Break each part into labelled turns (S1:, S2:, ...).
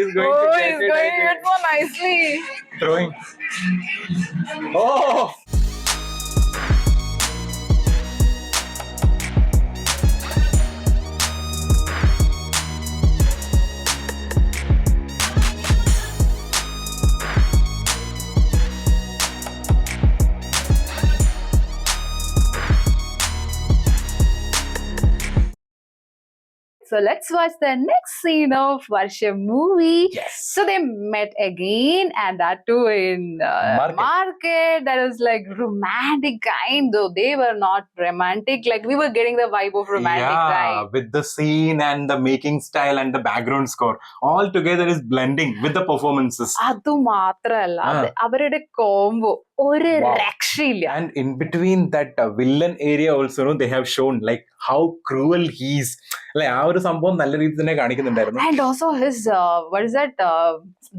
S1: he's going to
S2: Oh,
S1: get
S2: he's
S1: it.
S2: going it so nicely.
S1: Throwing. Oh!
S2: So let's watch the next scene of Varsha movie.
S1: Yes.
S2: So they met again, and that too in market. That was like romantic kind, though they were not romantic. Like we were getting the vibe of romantic, right?
S1: With the scene and the making style and the background score, all together is blending with the performances.
S2: അത് മാത്രല്ല അവരുടെ combo ഒരു രക്ഷയില്ല.
S1: And in between that villain area also, no, they have shown like how cruel he is. Like ആ ഒരു സംഭവം നല്ല രീതിയിൽ തന്നെ കാണിക്കുന്നുണ്ടായിരുന്നു.
S2: And also his what is that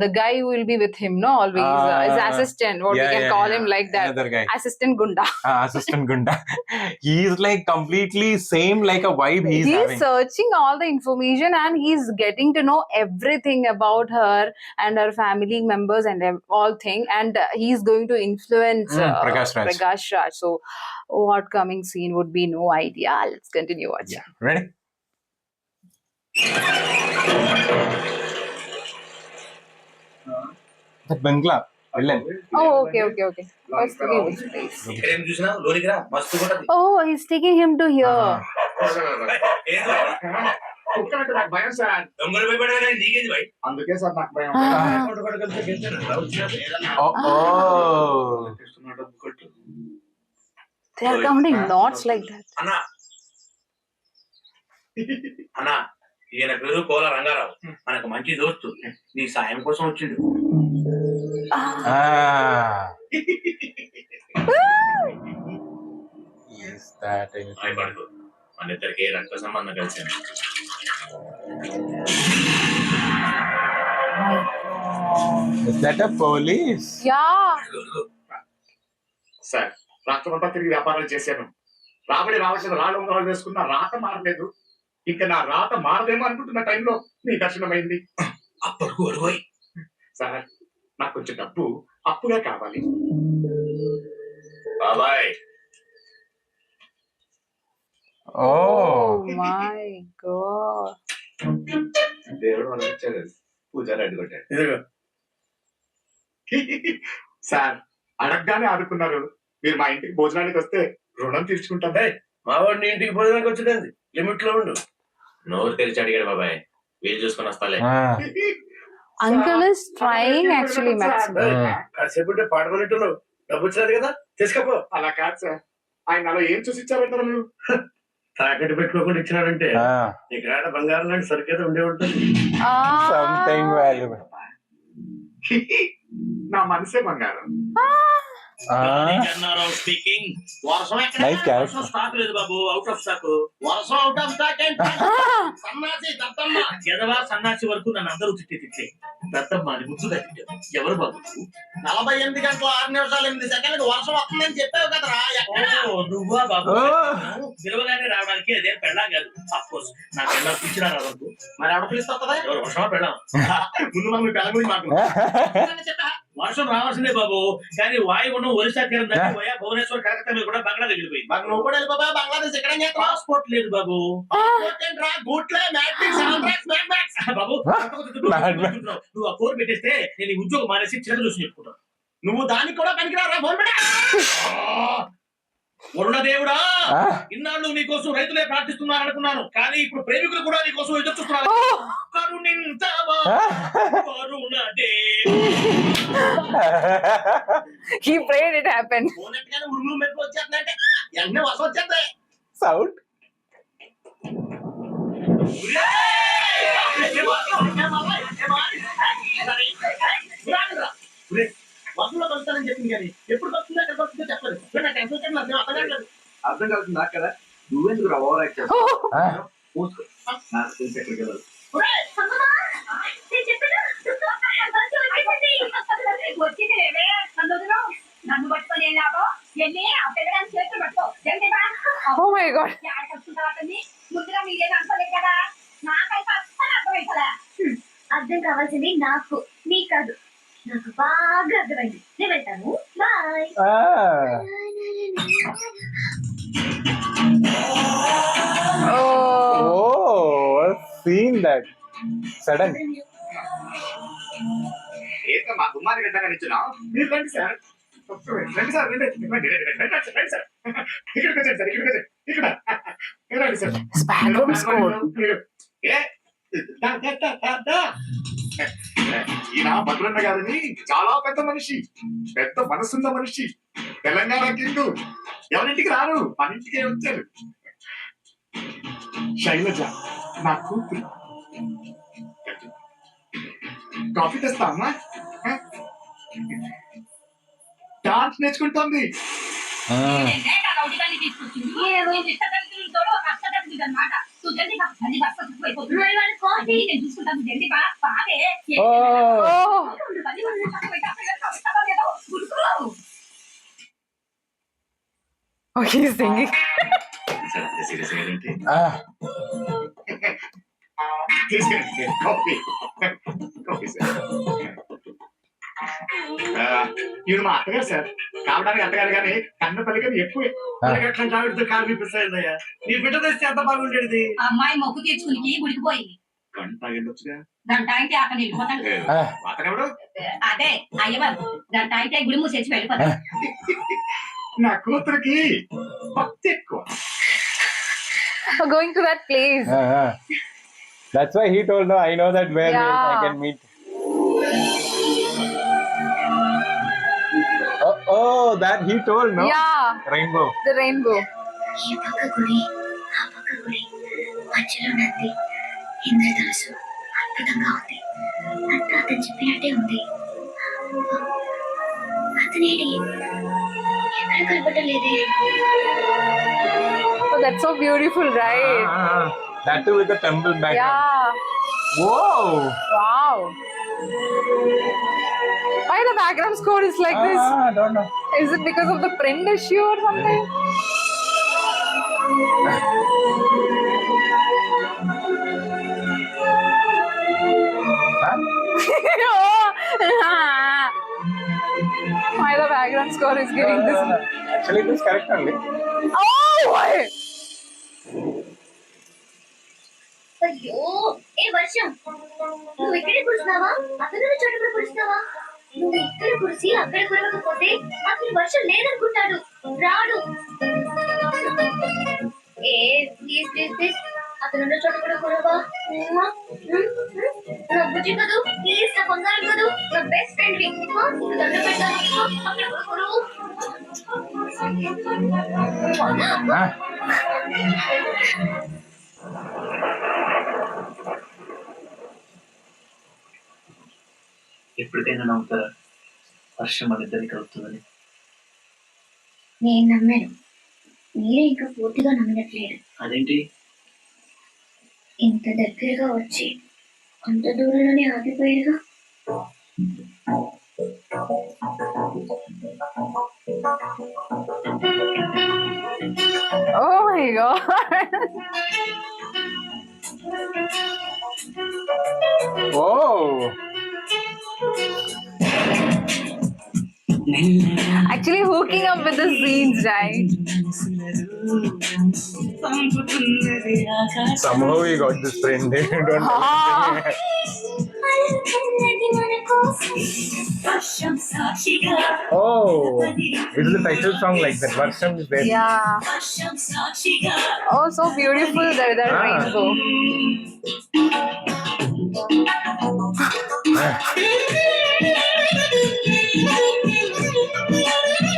S2: the guy who will be with him, no, always his assistant, what we can call him like that.
S1: Another guy.
S2: Assistant Gunda.
S1: Assistant Gunda. He is like completely same like a vibe he's having.
S2: Searching all the information and he's getting to know everything about her and her family members and all thing, and he's going to influence Prakash Raj. So what coming scene would be no idea. Let's continue watching.
S1: Yeah. Ready? That bangla villain.
S2: Oh, okay. Let's take which place. Oh, he's taking him to here.
S3: అందుకే sir నాకు భయం.
S2: They are counting knots like that.
S4: అన్నా ఈయన పేరు కోల రంగారావు, మనకు మంచి దోస్తు. నీ సాయం కోసం వచ్చిండు. మన ఇద్దరికి రక్త సంబంధం కలిసింది.
S1: Is that a police?
S2: Yeah.
S3: Sir రాష్ట్రమంతా తిరిగి వ్యాపారాలు చేశాను. రాబడి రావాల్సిన రాళ్ళు వేసుకున్న రాత మారలేదు. ఇంకా నా రాత మారదేమో అనుకుంటున్న టైంలో నీ దర్శనమైంది.
S4: అప్పటికు అడుగుయి
S3: సార్, నాకు కొంచెం డబ్బు అప్పుగా కావాలి.
S4: బాబాయ్.
S2: Oh my God.
S3: దేవుడు మనకి ఇచ్చాడు, పూజారి అడ్డుకొట్టాడు. సార్, అడగగానే ఆదుకున్నారు. మీరు మా ఇంటికి భోజనానికి వస్తే రుణం తీర్చుకుంటాం.
S4: మావాడిని ఇంటికి భోజనానికి వచ్చేది లిమిట్ లో ఉండు. నోరు తెరిచి అడిగాడు బాబాయ్, వీలు చూసుకొని వస్తాలే.
S2: Uncle is trying actually maximum.
S4: కాసేపు పాడమన్నట్టు డబ్బు వచ్చినది కదా, తీసుకపో.
S3: అలా కాదు సార్, ఆయన అలా ఏం చూసి ఇచ్చారంటారు మీరు?
S4: తాకట్టు పెట్టుకోకుండా ఇచ్చినారంటే ఇక్కడ బంగారం లాంటి సరికేదో ఉండే ఉంటుంది.
S1: Something valuable.
S3: నా మనసే బంగారం.
S4: స్పీకింగ్. వర్షం
S1: వర్షం
S4: స్టాక్ లేదు బాబు, అవుట్ ఆఫ్ స్టాక్. వర్షం అవుట్ ఆఫ్ స్టాక్. సన్నాసి దత్తమ్మ, ఎదవా సన్నాసి వరకు నన్ను అందరూ తిట్టే దత్తమ్మ అని ముద్దుగా తిట్టారు. ఎవరు బాబు? 48 గంటల 6 నిమిషాలు 8 సెకండ్లకు వర్షం వస్తుందని చెప్పావు కదరా. నువ్వా బాబు? పిలవగానే రావడానికి అదే పెళ్ళాం కాదు. అఫ్ కోర్స్ నా పెళ్ళ పిచ్చినా వరకు మరి ఆవిడ పిలుస్తా కదా. ఎవరు వర్షమా పెళ్ళాం?
S3: ముందు మనం పెళ్ళ గురించి మాట్లాడు.
S4: వర్షం రావాల్సిందే బాబు, కానీ వాయుగుండం ఒరిస్సా తీరం దాటి పోయా భువనేశ్వర్ కలకత్తా మీద కూడా బంగ్లా వెళ్ళిపోయింది. మాకు నువ్వు కూడా వెళ్ళి బాబా బంగ్లాదేశ్ ఎక్కడ పాస్పోర్ట్ లేదు బాబు. బాబు నువ్వు ఆ ఫోన్ పెట్టేస్తే నేను ఈ ఉద్యోగం మానేసి చిన్న చూసి చెప్పుకుంటాను. నువ్వు దానికి కూడా పనికిరారా ఫోన్ పెట్టా. వరుణదేవుడా, ఇన్నాళ్ళు నీకోసం రైతులే ప్రార్థిస్తున్నారనుకున్నాను, కానీ ఇప్పుడు ప్రేమికులు కూడా నీకోసం ఎదురు చూస్తున్నారు. కరుణించవా Varunadeva.
S2: He prayed it happened.
S4: ఉరుములు మెరుపు వచ్చేస్తుందంటే వెంటనే వర్షం వచ్చేస్తాయి.
S1: Sound.
S4: వర్షంలో కలుస్తానని చెప్పింది కానీ ఎప్పుడు కలుస్తుందో ఎక్కడ కలుస్తుందో చెప్పలేదు. నా టెన్షన్ వచ్చి నాకు అర్థం కావట్లేదు.
S3: అర్థం కాదు నాకు కదా, నువ్వెందుకు ఓవర్ యాక్ట్ చేస్తావు? ఎక్కడికి వెళ్ళాలి?
S2: Oh my God.
S5: ముందుగా మీరేం అనుకోలేదు కదా, నాకైతే అస్సలు అర్థమైతలే. ఆ అర్థం కావాల్సింది నాకు, నీ కాదు. నాకు బాగా అర్థమైంది. నేను వెళ్తాను. Bye.
S2: Oh.
S1: Seen that sudden.
S3: ఏంటో మా గుమ్మానికి గంటగా నిచ్చున్నా. మీరు రండి సార్, రండి సార్, రండి రండి రండి సార్, ఇక్కడికి వచ్చాను సార్, ఇక్కడికి వచ్చాను, ఇక్కడ రండి సార్.
S2: Background score.
S3: ఏ, దా, దా, దా, దా, దా. ఈయన భద్రన్న గారిని చాలా పెద్ద మనిషి, పెద్ద మనసున్న మనిషి, తెలంగాణ కింగు. ఎవరింటికి రారు, మన ఇంటికే వచ్చారు. శైలజ నా కూతురు. కాఫీ తెస్తా అమ్మా. డాన్స్ నేర్చుకుంటోంది.
S2: Oh, he's singing.
S3: Coffee coffee sir. ఈవిడ మా అత్తగారు సార్. కావడానికి అత్తగారు కానీ కన్న పలికని ఎక్కువే.
S4: కాలు వినిపిస్తాయిందయ్యా. నీ బిడ్డ తెస్తే ఎంత బాగుండేది.
S6: అమ్మాయి మొక్కు తీర్చుకునికి గుడికి పోయింది.
S3: గంట వెళ్ళొచ్చుగా.
S6: గంట అయితే అక్కడ వెళ్ళిపోతాడు.
S3: అతనెవడు?
S6: అదే అయ్యవారు. గంట అయితే గుడి మూసేసి వెళ్ళిపోతాడు.
S3: నా కూతురికి భక్తి ఎక్కువ.
S2: Going to that place.
S1: That's why he told her, I know that where
S2: Yeah.
S1: I can meet. Oh, that he told, no?
S2: Yeah,
S1: Rainbow.
S2: the rainbow.
S5: ఈ పక్క గుడి, ఆ పక్క గుడి, మధ్యలో నంది, ఇంద్రధనుసు. అద్భుతంగా ఉంది. అంతా అతను చెప్పినట్టే ఉంది. అతనేడి ఎక్కడ కనపడలేదే.
S2: Oh, that's so beautiful, right?
S1: That too with the temple background.
S2: Yeah.
S1: Whoa!
S2: Wow. Why the background score is like this?
S1: I don't know.
S2: Is it because of the print issue or something? Why the background score is giving this?
S1: Actually, it is correct only.
S2: Oh! Why?
S5: అయ్యో, ఏ వర్షం, నువ్వు ఇక్కడే కురుస్తున్నావా? అతను చోట కూడా కురుస్తున్నావా? నువ్వు ఇక్కడ కురిసి అక్కడ కురవకపోతే అతను వర్షం లేదనుకుంటాడు, రాడు. ఏ ప్లీజ్ ప్లీజ్ ప్లీజ్, అతనున్న చోట కూడా కురవా? నా బుజ్జి కదూ, ప్లీజ్ నా బంగారం కదూ, నా బెస్ట్ ఫ్రెండ్ దండ పెడతాను, అక్కడ కూడా కురువు.
S4: ఎప్పటికైనా నమ్ముతారా వర్షం మన ఇద్దరికి కలుగుతుందని?
S5: నేను నమ్మాను, మీరే ఇంకా పూర్తిగా నమ్మినట్లేదు.
S4: అదేంటి?
S5: ఇంత దగ్గరగా వచ్చి అంత దూరంలోనే ఆగిపోయారుగా.
S2: Oh my god.
S1: Oh!
S2: Actually hooking up with the scenes, right?
S1: Somehow we got this friend. Don't know. Oh! It is the title song like that. Varsham is there.
S2: Yeah. Oh, so beautiful that rainbow.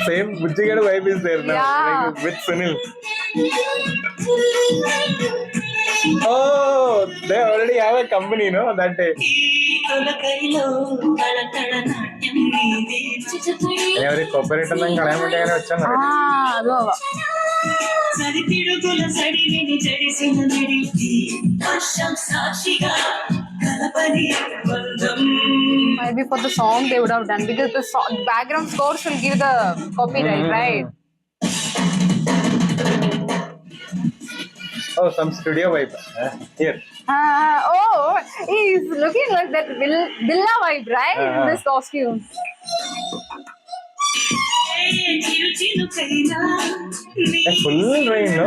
S1: Same Bujjigadu vibe is there now.
S2: Yeah.
S1: Like with Sunil. Oh, they already have a company, no? That day. ఎవరి cooperate అన్నా కళామంటే వచ్చాను.
S2: అదో maybe for the song they would have done, because the background scores will give the copyright, right?
S1: Oh, some studio vibe. Here.
S2: Oh, he's looking like that villa vibe, right? In this costume.
S1: A full rain, no?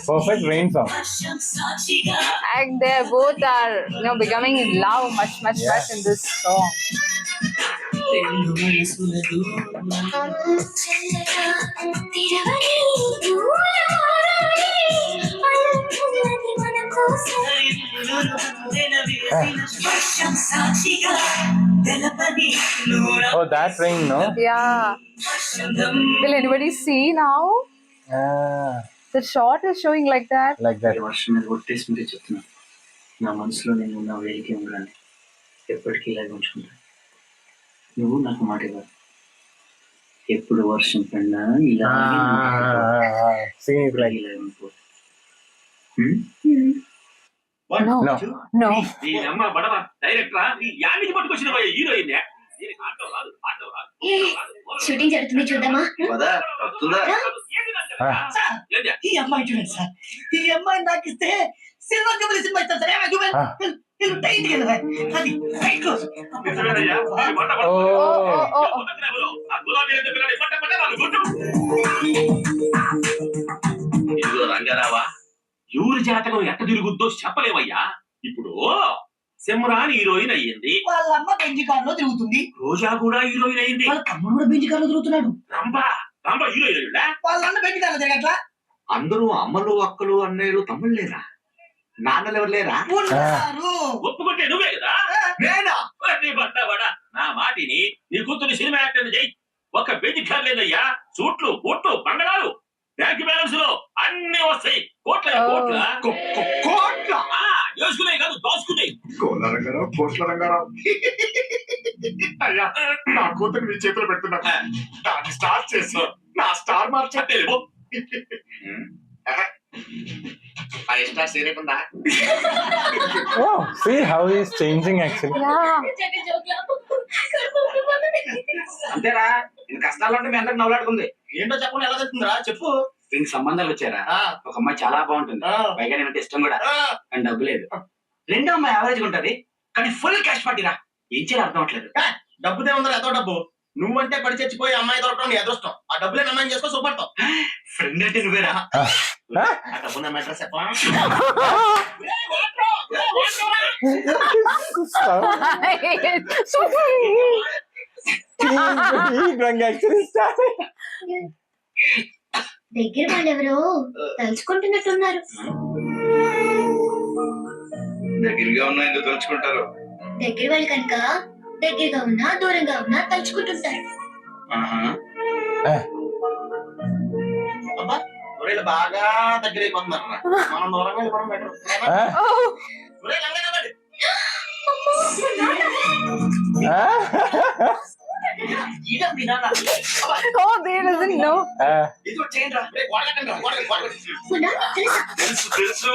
S1: Perfect rain song.
S2: And they both are, becoming in love much in this song.
S1: Oh, that rain, no?
S2: Yeah. Will anybody see now? The shot is showing like that.
S1: Like that.
S7: వర్షం మీద కొట్టేసింది చెప్తున్నా. నా మనసులో నేను ఉన్న వేడికి ఉండాలి, ఎప్పటికీ ఇలాగే ఉంచుకుంటా. నువ్వు నాకు మాట ఇవ్వాలి, ఎప్పుడు వర్షం పడినా ఇలా
S1: Scene is like.
S2: No. No.
S4: ఈ అమ్మ బడవ డైరెక్టరా యానికి పట్టుకొచ్చిన హీరోయిన్
S5: షూటింగ్ జరుగుతుంది చూద్దామా?
S4: ఈ అమ్మాయి చూడండి సార్, ఈ అమ్మాయి నాకు ఇస్తే సినిమా కబుల్ సినిమా ఇస్తాను సార్. టైట్ కదా అది టైట్ క్లోజ్. ఇదిగో రంగారావా, ఎవరి జాతకం ఎట్ట తిరుగుద్దో చెప్పలేవయ్యా. ఇప్పుడు సిమ్రాన్ హీరోయిన్ అయ్యింది,
S8: వాళ్ళ అమ్మ బెంజ్ కార్ లో తిరుగుతుంది,
S4: రోజా కూడా హీరోయిన్ అయ్యింది,
S8: వాళ్ళ తమ్ముడు కూడా బెంజ్ కార్ లో తిరుగుతున్నాడు,
S4: రంభ హీరోయిన్ అయ్యిందా?
S8: వాళ్ళ అన్న బెంజ్ కార్ లో తిరగట్లా.
S3: అందరూ అమ్మలు అక్కలు అన్నయ్యలు తమ్ముళ్ళు లేరా? నాన్నలు ఎవరు లేరా?
S8: ఉన్నారు.
S4: ఒప్పుకుంటే నువ్వే కదా.
S3: నేనా?
S4: నీ బట్టబడా నా మాటిని, నీ కూతురు సినిమా యాక్టర్ చెయ్యి. ఒక బెంజ్ కార్ లేదయ్యా, సూట్లు బూట్లు బంగళాలు బ్యాంక్ బ్యాలెన్స్ లో అన్ని వస్తాయి. కోట్ల
S3: కోట్ల
S4: వేసుకున్నాయి కాదు, దోసుకున్నాయి.
S3: కోట్ల రంగారావు అయ్యా, నా కూతురు మీ చేతిలో పెడుతున్నా. దాన్ని స్టార్ చేసి నా స్టార్ మార్చే ఫైవ్ స్టార్ సీరియకుందా?
S1: Oh, see how he's changing actually.
S2: Yeah.
S7: అంతేరా, నేను కష్టాలంటే మీ అందరికి నవ్వులాడుకుంది.
S4: ఏంటో చెప్పండి, ఎలా తెలుస్తుందిరా చెప్పు.
S7: దీనికి సంబంధాలు వచ్చారా? ఒక అమ్మాయి చాలా బాగుంటుంది, పైగా నేనంటే ఇష్టం కూడా, కానీ డబ్బు లేదు. రెండో అమ్మాయి యావరేజ్ ఉంటది, కానీ ఫుల్ క్యాష్ పార్టీరా. ఏం చేయాలి అర్థం అవట్లేదు.
S4: డబ్బుదే ఉందా? ఎంతో డబ్బు. నువ్వంటే పడి చచ్చిపోయి అమ్మాయి దొరకడం నీ అదృష్టం. ఆ డబ్బులే అమ్మాయిని చేసుకో సుపడతావు.
S7: ఫ్రెండ్ అంటే నువ్వేరా?
S4: ఆ డబ్బు నా మ్యాటర్ చెప్పా.
S1: He drunk actually started.
S5: దగ్గర వాళ్ళెవరో తలుచుకుంటున్నట్టున్నారు.
S7: దగ్గరగా ఉన్నా ఎందుకు తలుచుకుంటారు?
S5: దగ్గర వాళ్ళు కనుక దగ్గరగా ఉన్నా దూరంగా ఉన్నా తలుచుకుంటుంటారు.
S4: అబ్బా ఊరేళ్ళు బాగా దగ్గర అయిపోతున్నారు. మనం దూరంగా వెళ్ళిపోవడం better.
S2: Oh, they doesn't know.
S4: ఇది చేయండి రా. గోడ కట్టండి రా, గోడ కట్టండి.
S5: అవునా? తెలుసా?
S4: తెలుసు.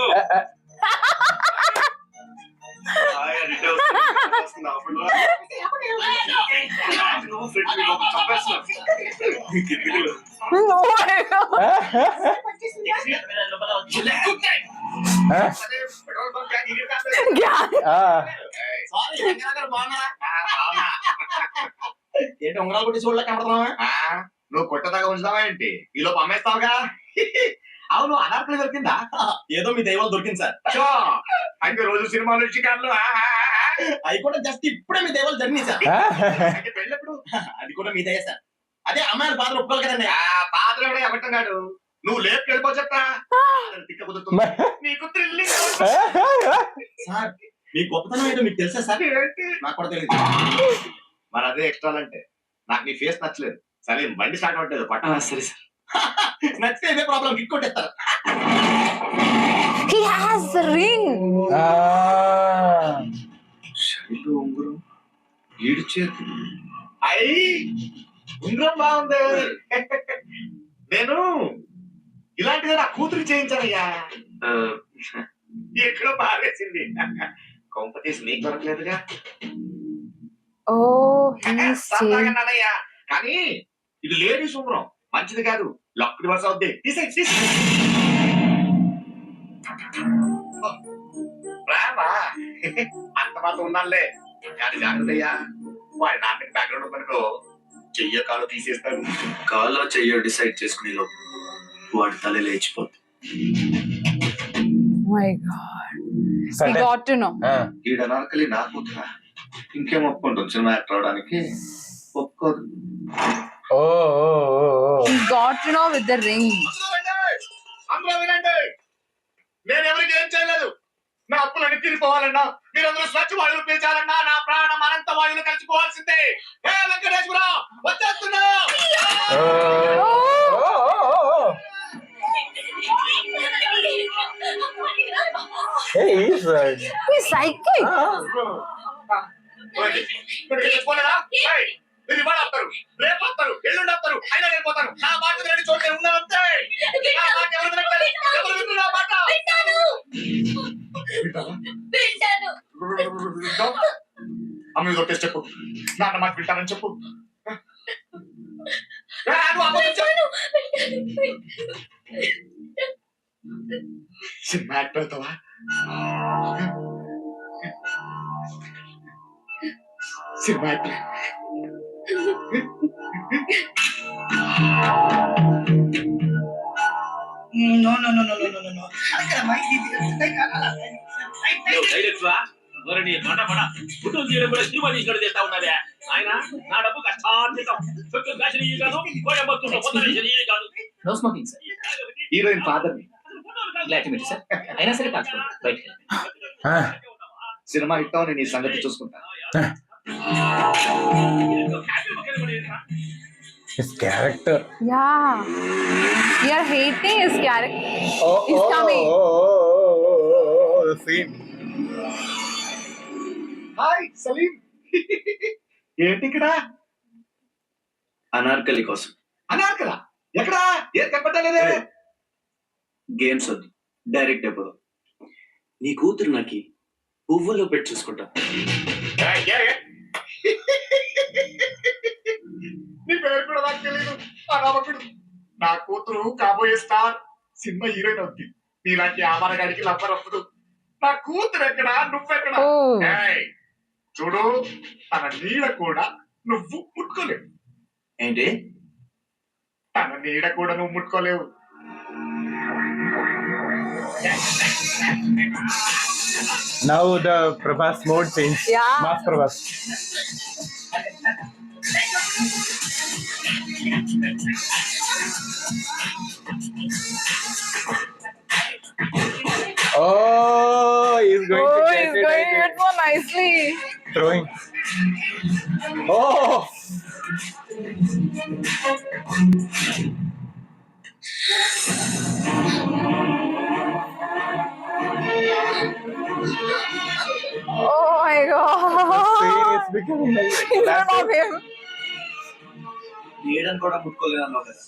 S4: ఏంటి ఉంగరాలు కొట్టి చూడలేక కనపడుతున్నావా?
S3: నువ్వు కొట్టదాకా ఉంచుదావా ఏంటి? ఈ లోపు అమ్మేస్తావుగా.
S4: అవును, అనార్కలి దొరికిందా? ఏదో మీ దైవం దొరికింది సార్.
S3: అయితే రోజు సినిమాలు షికార్లు
S4: అవి కూడా జస్ట్ ఇప్పుడే మీ దైవాలు జరిగినాయి సార్.
S3: అయితే పెళ్ళెప్పుడు?
S4: అది కూడా మీ దయ సార్. అదే అమ్మాయిని పాత్ర ఒప్పుకోవాలి కదండి.
S3: పాత్ర ఎవడే అబద్ధం కాడు. నువ్వు లేపు వెళ్ళిపో చెప్తా. తిక్క కుదురుతుంది. నీకు థ్రిల్లింగ్
S4: సార్ మీ గొప్పతనం ఏంటో మీకు తెలుసా సార్? నాకు కూడా తెలియదు.
S3: మరి అదే ఎక్స్ట్రా అంటే నాకు నీ ఫేస్ నచ్చలేదు. సరే బండి స్టార్ట్ అవ్వట్లేదు పట్ట.
S7: సరే సార్,
S4: నచ్చితే ఇదే ప్రాబ్లం, కిక్ కొట్టేస్తారు.
S2: He has the ring.
S3: Shailu ఉంగరం, ఈడు చేతి. అయ్యి ఉంగరం బాగుంది. నేను ఇలాంటిదే నా కూతురు చేయించానయ్యా. ఎక్కడో పారేసింది. కొంప తీసి నీకు దొరకలేదుగా.
S2: Oh, he's
S3: సరదాగా
S2: changed.
S3: అన్నయ్య కానీ ఇది లేడీస్ ఉంగరం మంచిది కాదు లక్ రివర్స్ అవుద్ది తీసేయ్. ప్రేమ అంత మాత్రం ఉండాలే కానీ జాగ్రత్తయ్యా వాడి నాన్నకి బ్యాక్గ్రౌండ్ ఉందనుకో చెయ్యో కాలు తీసేస్తాడు.
S7: కాలో చెయ్యో డిసైడ్ చేసుకునే లోపు వాడి తల లేచిపోతుంది.
S2: My God. We
S1: Sudden-
S2: got to know.
S3: ఈడ నాకలి నా కూతురా ఇంకేం ఒప్పుకుంటాం సినిమా యాక్టర్ అవడానికి ఒప్పుకోదు.
S2: We got to know with the ring.
S3: అందరూ వినండి నేను ఎవరికి ఏం చేయలేదు. నా అప్పులన్నీ తీరిపోవాలన్నా మీరందరూ స్వచ్ఛ వాయువులు పీల్చాలన్నా నా ప్రాణం అనంత వాయువులు కలిసిపోవాల్సిందే. హే వెంకటేశ్వర వచ్చేస్తున్నా.
S1: Hey, he's
S2: He's psychic.
S3: పోలేదా? ఏయ్, మీరు ఇవాళ వస్తారు రేపు వస్తారు ఎల్లుండి వస్తారు అయినా నేను పోతాను. నా మాట వినని చోట నేను ఉన్నానంతే. నా మాట ఎవరు వినట్లేదు? ఎవరు వింటారు నా మాట? వింటావా? అమ్మ మీద ఒట్టేసి చెప్పు నాన్న మాట వింటానని చెప్పు. నువ్వు అబద్ధం చెప్పు. సినిమా యాక్టర్ అవుతావా? Cinema actor
S8: No, no, no, no, no, no, no, no. అలా కదమ్మా,
S4: డైరెక్టరా ఎవరిని మాట కుటుంబం చేయడం కూడా సినిమా తీసుకొని చేస్తా ఉన్నారే ఆయన నా డబ్బు కష్టార్జితం చుట్టూ కాశీ కాదు కోయంబత్తూరులో పొందడం కాదు.
S7: No smoking sir.
S3: Heroine father ని
S7: గ్లాడ్ టు మీట్ సార్. అయినా సరే కాల్చుకోండి బయటికి.
S3: సినిమా హిట్ నేను ఈ సంగతి చూసుకుంటా.
S1: his character.
S2: Yeah. We are hating his character. He's coming.
S1: The scene.
S3: Hi Salim. ఏంటి ఇక్కడ?
S7: అనార్కలి కోసం
S3: అన్నారు కదా ఎక్కడా ఏం కనపడలేదే.
S7: గేమ్స్ వద్దు, డైరెక్ట్ అయిపోదాం. నీ కూతురు నాకి పువ్వుల్లో పెట్టి చూసుకుంటా.
S3: నీ పేరు కూడా నాకు తెలియదు. అనామకుడు నా కూతురు కాబోయే స్టార్ సినిమా హీరోయిన్ అవుద్ది. నీలాంటి ఆమారగాడికి లబ్బర్ అప్పుడు నా కూతురు ఎక్కడా నువ్వెక్కడా?
S2: Oh.
S3: ఏయ్, చూడు తన నీడ కూడా నువ్వు ముట్టుకోలేవు.
S7: ఏంటి?
S3: తన నీడ కూడా నువ్వు ముట్టుకోలేవు.
S1: Now the Prabhas mode changed.
S2: Yeah.
S1: Mass Prabhas. Oh, he's going to get
S2: He's
S1: it.
S2: going to it so nicely.
S1: Throwing. Oh!
S2: Oh my
S1: Scene
S2: God.
S1: is becoming like
S2: In front of him.
S7: ఏడని కూడా ముట్టుకోలేదు అన్నావు కదా.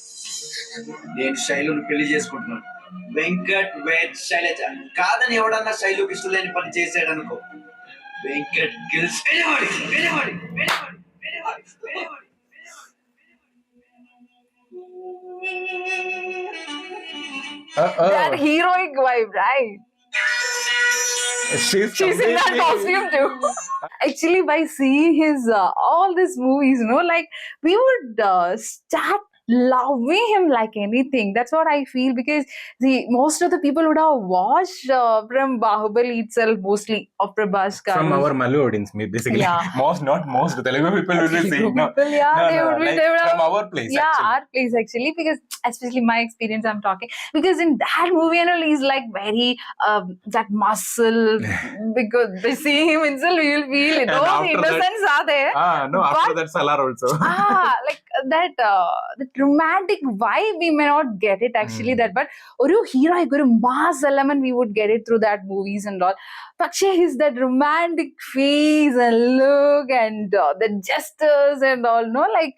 S7: నేను శైలుని పెళ్లి చేసుకుంటున్నాను. వెంకట్ వేద్ శైలజ కాదని ఎవడన్నా శైలుకి ఇష్టం లేని పని చేసాడు అనుకో. వెంకట్ గిల్స్ వెళ్ళివాడి వెళ్ళివాడి వెళ్ళివాడి వెళ్ళివాడి వెళ్ళివాడి.
S2: That heroic vibe, right?
S1: She's
S2: She's in that costume too. Actually, by seeing his all these movies, like we would start loving him like anything. That's what I feel, because most of the people would have watched from Bahubali itself, mostly of Prabhas garu.
S1: From our Malu audience, basically.
S2: Yeah.
S1: Not most Telugu people will be saying no.
S2: People, yeah,
S1: No,
S2: they
S1: no,
S2: would be.
S1: like
S2: They would
S1: from
S2: have,
S1: our place.
S2: yeah,
S1: actually.
S2: our place actually, because especially my experience, I'm talking, because in that movie and all, he's like very that muscle. Because by seeing him itself, you will feel it.
S1: And
S2: Oh, the
S1: after that-
S2: innocence are there.
S1: No, after
S2: But-
S1: that Salar also.
S2: Like that romantic vibe we may not get it actually, that, but oru hero oru mass element we would get it through that movies and all. Pakshe is that romantic face and look and the gestures and all, no, like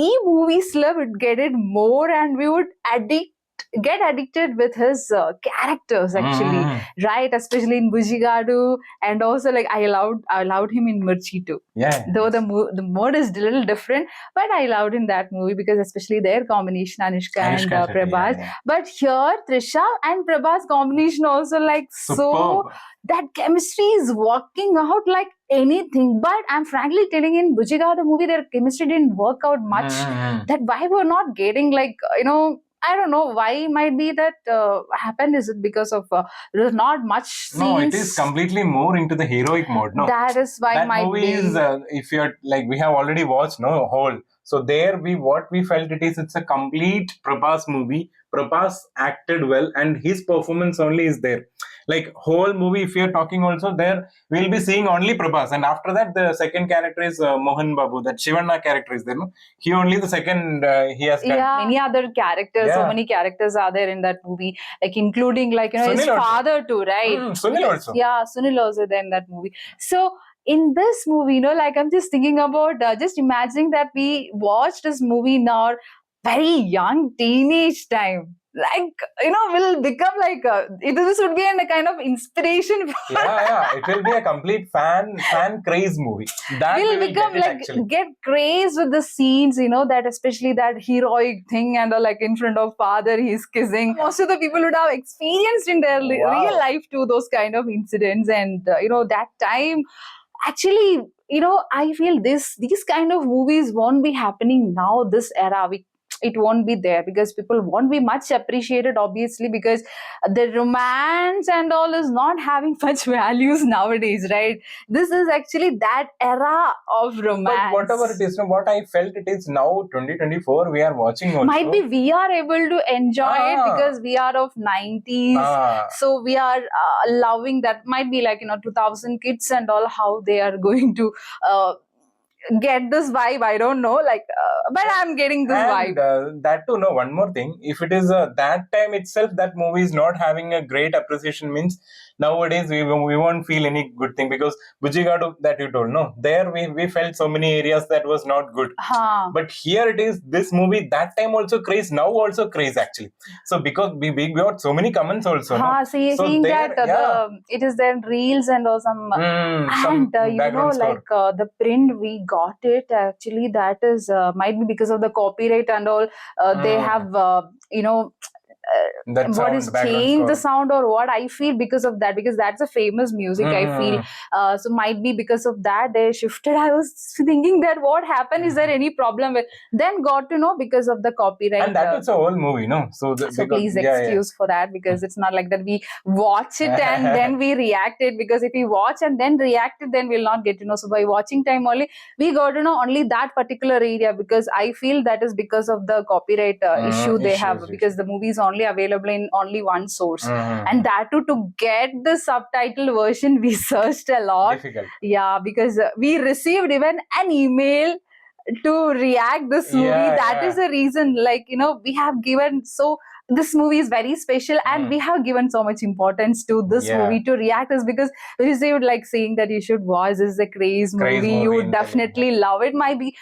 S2: e movies love would get it more, and we would addict get addicted with his characters actually, right? Especially in Bujigadu, and also like I loved him in Mirchi too.
S1: Yeah.
S2: Though the mode is a little different, but I loved in that movie because especially their combination, Anushka and
S1: Shetty,
S2: Prabhas.
S1: yeah.
S2: But here Trisha and Prabhas combination also like so
S1: Superb.
S2: that chemistry is working out like anything. But I'm frankly telling, in Bujigadu movie their chemistry didn't work out much. That vibe we're not getting, like I don't know why. Might be that happened. Is it because of there's not much scenes?
S1: No, it is completely more into the heroic mode. No,
S2: that is why
S1: that
S2: might
S1: movie
S2: be.
S1: is if you're like, we have already watched whole. So there what we felt it's a complete Prabhas movie. Prabhas acted well, and his performance only is there. Like whole movie, if you're talking also, there we'll be seeing only Prabhas, and after that the second character is Mohan Babu. That Shivanna character is there. No, he only the second he has done.
S2: Yeah, many other characters. So
S1: Yeah.
S2: many characters are there in that movie, like including like his
S1: Sunil also.
S2: father too, right?
S1: Sunil also.
S2: Yeah, Sunil also there in that movie. So in this movie, like I'm just thinking about just imagining that we watched this movie in our very young teenage time. Like will become like this would be a kind of inspiration for
S1: Yeah, it will be a complete fan craze movie. That we
S2: will
S1: will
S2: become
S1: get it,
S2: like
S1: actually.
S2: get crazed with the scenes, that especially that heroic thing, and like in front of father he's kissing. Most of the people would have experienced in their
S1: Wow.
S2: real life too those kind of incidents, and that time actually I feel these kind of movies won't be happening now, this era. It won't be there because people won't be much appreciated, obviously, because the romance and all is not having much values nowadays, right? This is actually that era of romance.
S1: But whatever it is, what I felt it is now 2024 we are watching also.
S2: Might be we are able to enjoy it
S1: Ah.
S2: because we are of 90s. So we are loving that. Might be like 2000 kids and all, how they are going to get this vibe. I don't know, like but I'm getting this vibe.
S1: And that too, no, one more thing. If it is that time itself, that movie is not having a great appreciation, means nowadays we won't feel any good thing, because Bujigadu that you told, no, there we felt so many areas that was not good. But here it is, this movie that time also craze, now also craze actually. So because we got so many comments also. No? So
S2: Seeing
S1: there,
S2: that it is there reels and all some and
S1: background score.
S2: like the print we got it actually, that is might be because of the copyright and all. They have
S1: That
S2: what
S1: sound,
S2: is
S1: background
S2: change
S1: score.
S2: the sound or what. I feel because of that, because that's a famous music. I feel so might be because of that they shifted. I was thinking that what happened, is there any problem with, then got to know because of the copyright.
S1: And that is a whole movie, no? So
S2: Please excuse for that, because it's not like that we watch it and then we react it, because if we watch and then react it, then we'll not get to know. So by watching time only, we got to know only that particular area, because I feel that is because of the copyright issue they have, because the movie is only available in only one source. And that too, to get the subtitle version, we searched a lot.
S1: Difficult.
S2: Yeah, because we received even an email to react this movie. That is the reason, like we have given, so this movie is very special, and we have given so much importance to this movie to react, is because we received like saying that you should watch, this is a craze movie, you would definitely love it. Might be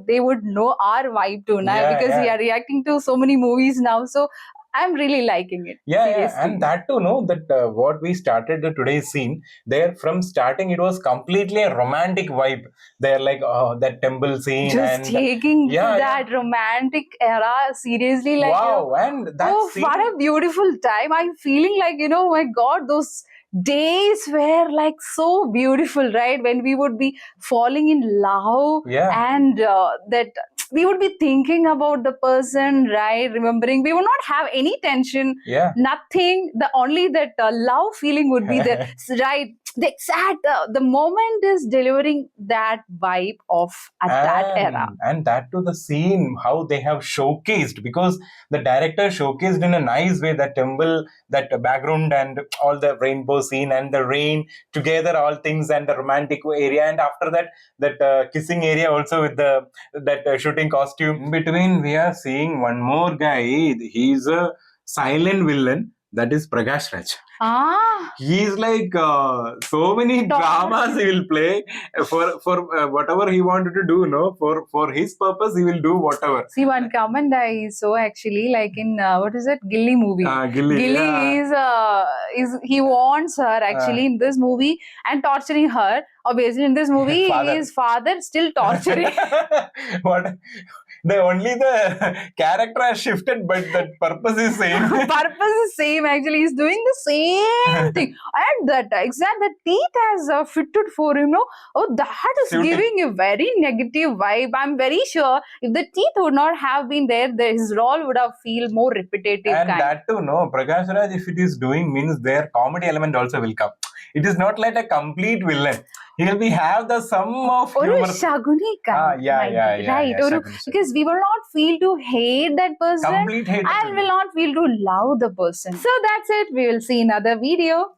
S2: they would know our vibe too now, because we are reacting to so many movies now. So I'm really liking it.
S1: Yeah, and that to know that what we started the today's scene there, from starting it was completely a romantic vibe. They're like that temple scene,
S2: just
S1: and
S2: taking to that romantic era seriously, like
S1: wow, and that scene,
S2: what a beautiful time. I'm feeling like my God, those days were like so beautiful, right? When we would be falling in love, and that we would be thinking about the person, right? Remembering, we would not have any tension, nothing. The only that love feeling would be there, right? The exact the moment is delivering that vibe of at that era.
S1: And that to the scene, how they have showcased, because the director showcased in a nice way that temple, that background, and all the rainbow scene and the rain together, all things, and the romantic area, and after that kissing area also with that shooting costume. In between we are seeing one more guy, he's a silent villain, That is Prakash Raj.
S2: Ah,
S1: He's like so many dramas he will play for whatever he wanted to do. No, for his purpose he will do whatever.
S2: see, one comment I saw actually, like in what is it, Gilly movie.
S1: Gilly,
S2: Gilly
S1: yeah.
S2: is he wants her actually in this movie and torturing her. Obviously, in this movie,
S1: Father.
S2: his father still torturing.
S1: What? Only the character has shifted, but the purpose is same.
S2: Purpose is same actually. He's doing the same thing, and that exact the teeth has fitted for him. No, oh, that is
S1: Suited.
S2: giving a very negative vibe. I'm very sure if the teeth would not have been there, his role would have feel more repetitive.
S1: And
S2: kind.
S1: that too, no, Prakash Raj, if it is doing, means their comedy element also will come. It is not like a complete villain. He will be have the sum of
S2: Or
S1: humor.
S2: Shaguni kind.
S1: Yeah,
S2: might
S1: yeah,
S2: be,
S1: yeah,
S2: right.
S1: yeah,
S2: Or
S1: Shaguni.
S2: because we will not feel to hate that person.
S1: Complete hate.
S2: And will not feel to love the person. So that's it. We will see another video.